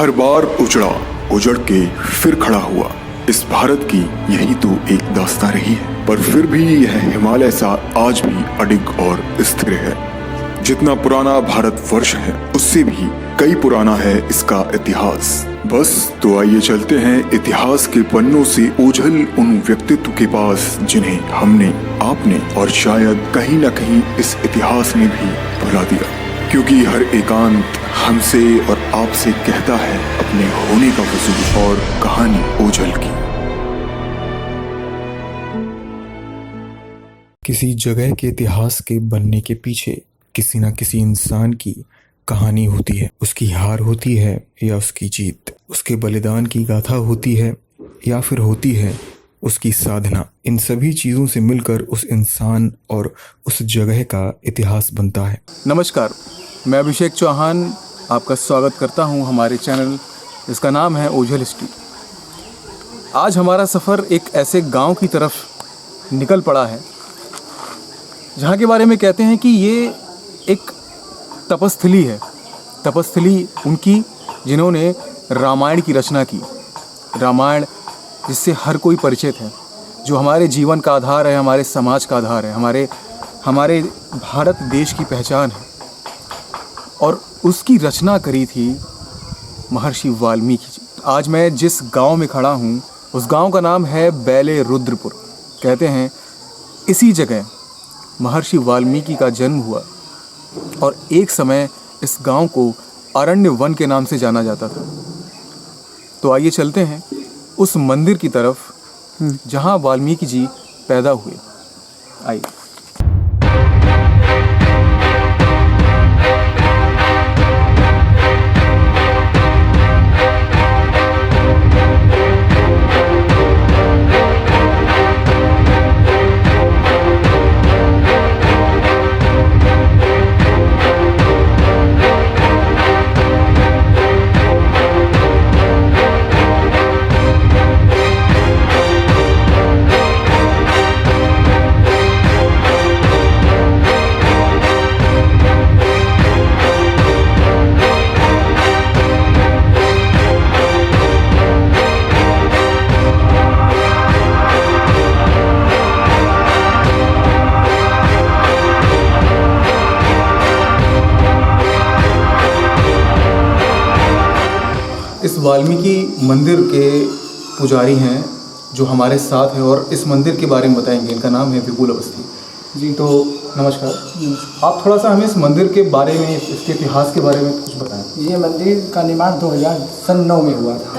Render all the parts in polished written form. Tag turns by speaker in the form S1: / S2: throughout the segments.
S1: हर बार उजड़ के फिर खड़ा हुआ। इस भारत की यही तो एक दास्तां रही है, पर फिर भी यह हिमालय सा आज भी अडिग और स्थिर है। जितना पुराना भारतवर्ष है उससे भी कई पुराना है इसका इतिहास। बस तो आइए चलते हैं इतिहास के पन्नों से ओझल उन व्यक्तित्व के पास जिन्हें हमने, आपने और शायद कहीं न कहीं इस इतिहास ने भी भुला दिया, क्योंकि हर एकांत हमसे और आपसे कहता है अपने होने का वजूद और कहानी ओझल की।
S2: किसी जगह के इतिहास के बनने के पीछे किसी न किसी इंसान की कहानी होती है। उसकी हार होती है या उसकी जीत, उसके बलिदान की गाथा होती है या फिर होती है उसकी साधना। इन सभी चीज़ों से मिलकर उस इंसान और उस जगह का इतिहास बनता है।
S3: नमस्कार, मैं अभिषेक चौहान आपका स्वागत करता हूं हमारे चैनल जिसका नाम है ओझल हिस्ट्री। आज हमारा सफ़र एक ऐसे गांव की तरफ निकल पड़ा है जहां के बारे में कहते हैं कि ये एक तपस्थली है। तपस्थली उनकी जिन्होंने रामायण की रचना की। रामायण जिससे हर कोई परिचित है, जो हमारे जीवन का आधार है, हमारे समाज का आधार है, हमारे भारत देश की पहचान है। और उसकी रचना करी थी महर्षि वाल्मीकि जी। आज मैं जिस गांव में खड़ा हूँ उस गांव का नाम है बैले रुद्रपुर। कहते हैं इसी जगह महर्षि वाल्मीकि का जन्म हुआ और एक समय इस गांव को अरण्य वन के नाम से जाना जाता था। तो आइए चलते हैं उस मंदिर की तरफ जहां वाल्मीकि जी पैदा हुए। आइए। इस वाल्मीकि मंदिर के पुजारी हैं जो हमारे साथ हैं और इस मंदिर के बारे में बताएंगे। इनका नाम है विपुल अवस्थी जी। तो नमस्कार। आप थोड़ा सा हमें इस मंदिर के बारे में, इसके इतिहास के बारे में कुछ बताएं।
S4: ये मंदिर का निर्माण 2009 में हुआ था।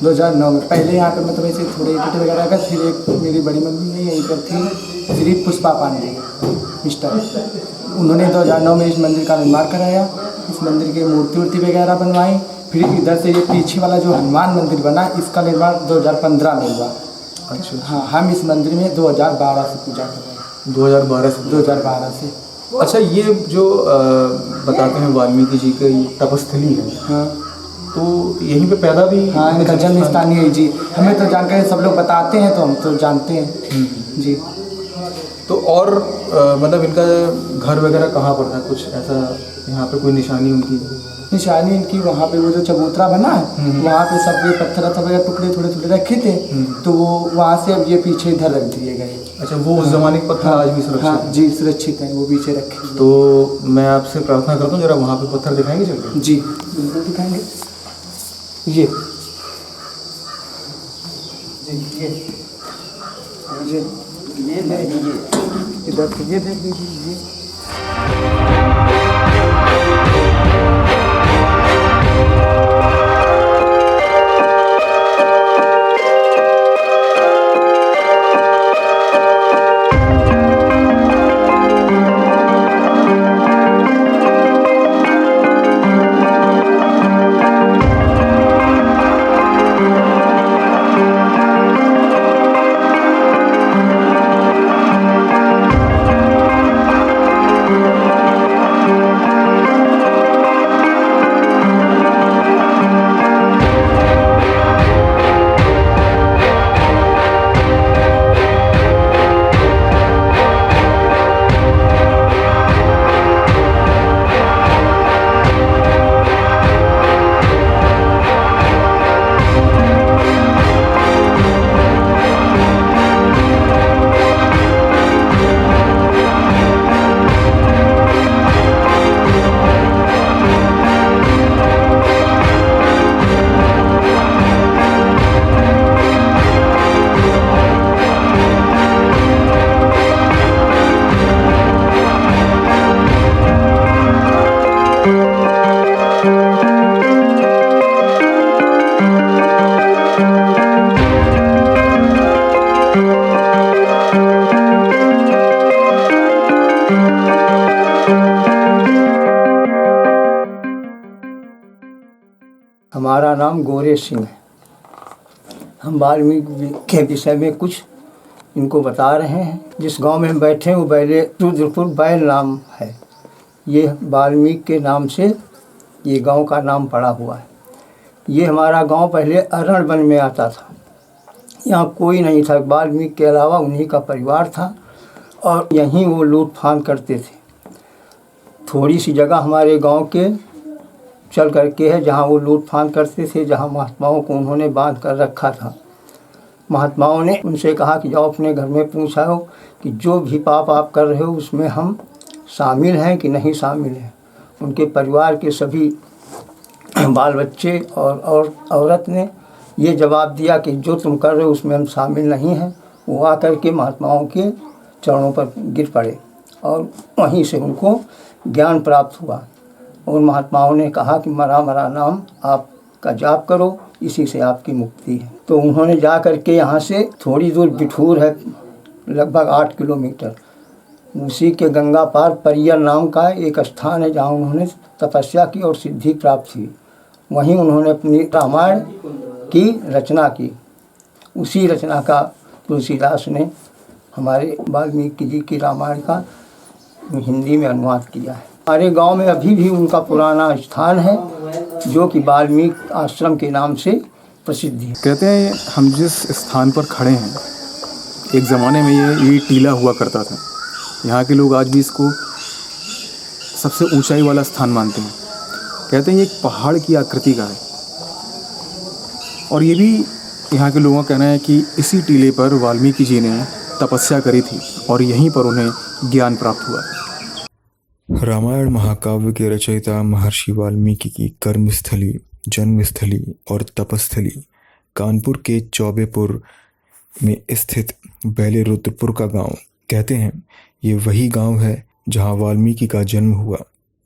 S4: 2009 में पहले यहाँ पे मतलब ऐसे थोड़े ईंट वगैरह का, फिर एक मेरी बड़ी मम्मी यहीं पर थी, श्री पुष्पा पांडे मिस्टर, उन्होंने 2009 में इस मंदिर का निर्माण कराया। इस मंदिर की मूर्ति वगैरह बनवाई। फिर इधर से ये पीछे वाला जो हनुमान मंदिर बना, इसका निर्माण 2015 में हुआ।
S3: अच्छा।
S4: हाँ, हम इस मंदिर में 2012 से पूजा कर रहे हैं। 2012 से।
S3: अच्छा, ये जो बताते हैं वाल्मीकि जी की तपस्थली है। हाँ, तो यहीं पे पैदा भी।
S4: हाँ, इनका जन्म स्थान ही है जी। हमें तो जानकारी सब लोग बताते हैं तो हम तो जानते हैं जी।
S3: तो और मतलब इनका घर वगैरह कहाँ पर था? कुछ ऐसा यहाँ पे कोई निशानी इनकी वहाँ पे वो जो चबूतरा बना है वहाँ पे सब ये पत्थर वगैरह टुकड़े थोड़े रखे थे, तो वो वहाँ से अब ये पीछे इधर रख दिए गए। अच्छा, वो उस जमाने के पत्थर आज भी सुरक्षित? हाँ जी, सुरक्षित हैं, वो पीछे रखे। तो मैं आपसे प्रार्थना करता हूँ, जरा वहाँ पे पत्थर दिखाएंगे चल?
S4: जी बिल्कुल दिखाएंगे। ये इधर से ये देख लीजिए।
S5: हमारा नाम गोरे सिंह है। हम वाल्मीकि के विषय में कुछ इनको बता रहे हैं। जिस गांव में हम बैठे हैं वो रुद्रपुर बैल नाम है। ये वाल्मीकि के नाम से ये गांव का नाम पड़ा हुआ है। ये हमारा गांव पहले अरण वन में आता था। यहाँ कोई नहीं था, वाल्मीकि के अलावा उन्हीं का परिवार था और यहीं वो लूट फान करते थे। थोड़ी सी जगह हमारे गांव के चल करके है जहाँ वो लूट फान करते थे, जहाँ महात्माओं को उन्होंने बांध कर रखा था। महात्माओं ने उनसे कहा कि जाओ अपने घर में पूछाओ कि जो भी पाप आप कर रहे हो उसमें हम शामिल हैं कि नहीं शामिल हैं। उनके परिवार के सभी बाल बच्चे और औरत ने ये जवाब दिया कि जो तुम कर रहे हो उसमें हम शामिल नहीं हैं। वो आकर के महात्माओं के चरणों पर गिर पड़े और वहीं से उनको ज्ञान प्राप्त हुआ। और महात्माओं ने कहा कि मरा मरा नाम आपका जाप करो, इसी से आपकी मुक्ति है। तो उन्होंने जा कर के यहाँ से थोड़ी दूर बिठूर है, लगभग 8 किलोमीटर, उसी के गंगा पार परियर नाम का एक स्थान है जहाँ उन्होंने तपस्या की और सिद्धि प्राप्त हुई। वहीं उन्होंने अपनी रामायण की रचना की। उसी रचना का तुलसीदास ने हमारे वाल्मीकि जी की रामायण का हिंदी में अनुवाद किया है। हमारे गांव में अभी भी उनका पुराना स्थान है जो कि वाल्मीकि आश्रम के नाम से प्रसिद्ध है।
S3: कहते हैं हम जिस स्थान पर खड़े हैं, एक ज़माने में ये टीला हुआ करता था। यहाँ के लोग आज भी इसको सबसे ऊंचाई वाला स्थान मानते हैं। कहते हैं ये एक पहाड़ की आकृति का है और ये भी यहाँ के लोगों का कहना है कि इसी टीले पर वाल्मीकि जी ने तपस्या करी थी और यहीं पर उन्हें ज्ञान प्राप्त हुआ।
S2: रामायण महाकाव्य के रचयिता महर्षि वाल्मीकि की कर्मस्थली, जन्मस्थली और तपस्थली कानपुर के चौबेपुर में स्थित बैले रुद्रपुर का गांव। कहते हैं ये वही गांव है जहां वाल्मीकि का जन्म हुआ।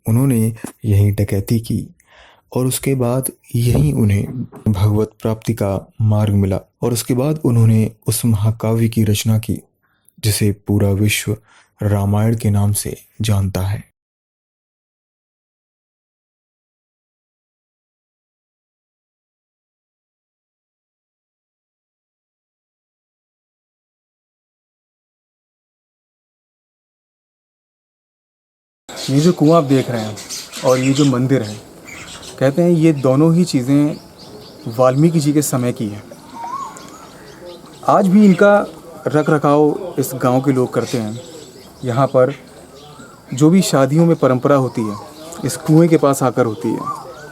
S2: उन्होंने यहीं डकैती की और उसके बाद यहीं उन्हें भगवत प्राप्ति का मार्ग मिला और उसके बाद उन्होंने उस महाकाव्य की रचना की जिसे पूरा विश्व रामायण के नाम से जानता है।
S3: ये जो कुआं आप देख रहे हैं और ये जो मंदिर है, कहते हैं ये दोनों ही चीज़ें वाल्मीकि जी के समय की हैं। आज भी इनका रख रखाव इस गांव के लोग करते हैं। यहाँ पर जो भी शादियों में परंपरा होती है इस कुएं के पास आकर होती है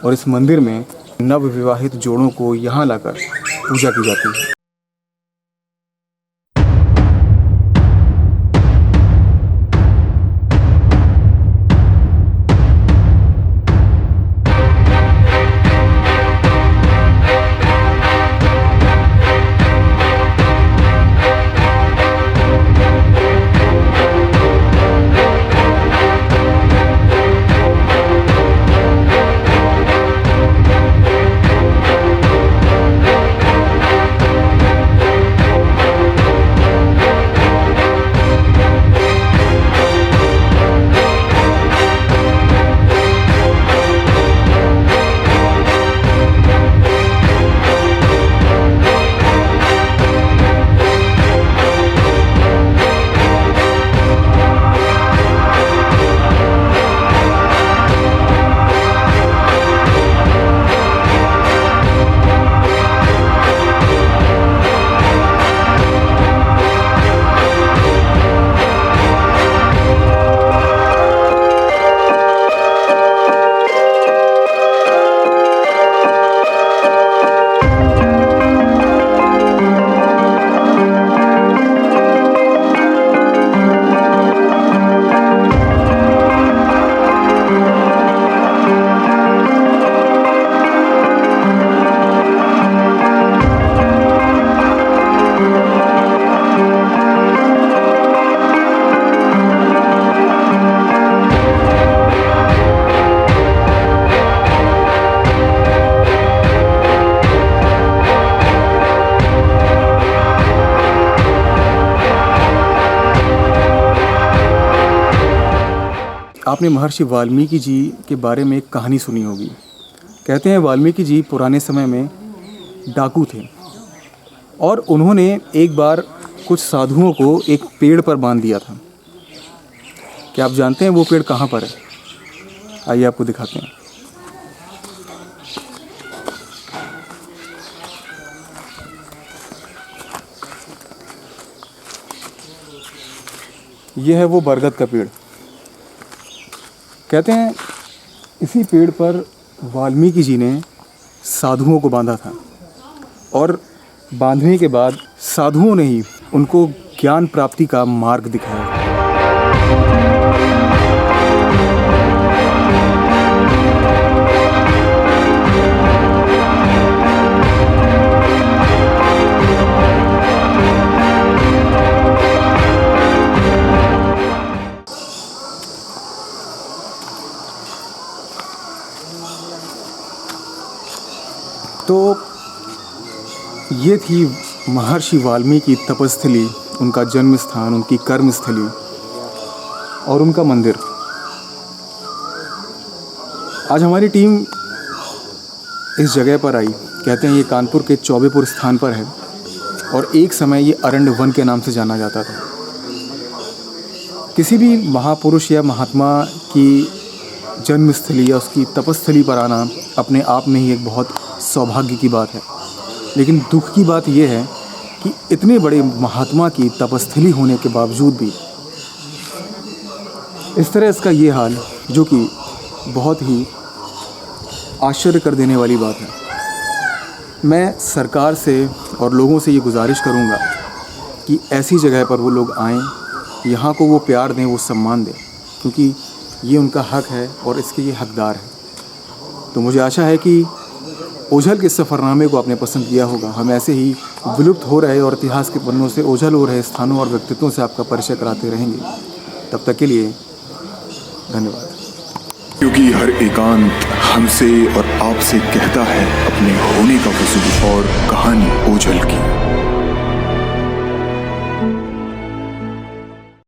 S3: और इस मंदिर में नव विवाहित जोड़ों को यहाँ लाकर पूजा की जाती है। आपने महर्षि वाल्मीकि जी के बारे में एक कहानी सुनी होगी। कहते हैं वाल्मीकि जी पुराने समय में डाकू थे और उन्होंने एक बार कुछ साधुओं को एक पेड़ पर बांध दिया था। क्या आप जानते हैं वो पेड़ कहाँ पर है? आइए आपको दिखाते हैं। यह है वो बरगद का पेड़। कहते हैं इसी पेड़ पर वाल्मीकि जी ने साधुओं को बांधा था और बांधने के बाद साधुओं ने ही उनको ज्ञान प्राप्ति का मार्ग दिखाया। तो ये थी महर्षि वाल्मीकि तपस्थली, उनका जन्म स्थान, उनकी कर्मस्थली और उनका मंदिर। आज हमारी टीम इस जगह पर आई। कहते हैं ये कानपुर के चौबेपुर स्थान पर है और एक समय ये अरण्य वन के नाम से जाना जाता था। किसी भी महापुरुष या महात्मा की जन्मस्थली या उसकी तपस्थली पर आना अपने आप में ही एक बहुत सौभाग्य की बात है। लेकिन दुख की बात यह है कि इतने बड़े महात्मा की तपस्थली होने के बावजूद भी इस तरह इसका ये हाल, जो कि बहुत ही आश्चर्य कर देने वाली बात है। मैं सरकार से और लोगों से ये गुजारिश करूँगा कि ऐसी जगह पर वो लोग आएँ, यहाँ को वो प्यार दें, वो सम्मान दें, क्योंकि ये उनका हक है और इसके ये हकदार हैं। तो मुझे आशा है कि ओझल के सफ़रनामे को आपने पसंद किया होगा। हम ऐसे ही विलुप्त हो रहे और इतिहास के पन्नों से ओझल हो रहे स्थानों और व्यक्तित्वों से आपका परिचय कराते रहेंगे। तब तक के लिए धन्यवाद।
S1: क्योंकि हर एकांत हमसे और आपसे कहता है अपने होने का वजूद और कहानी ओझल की।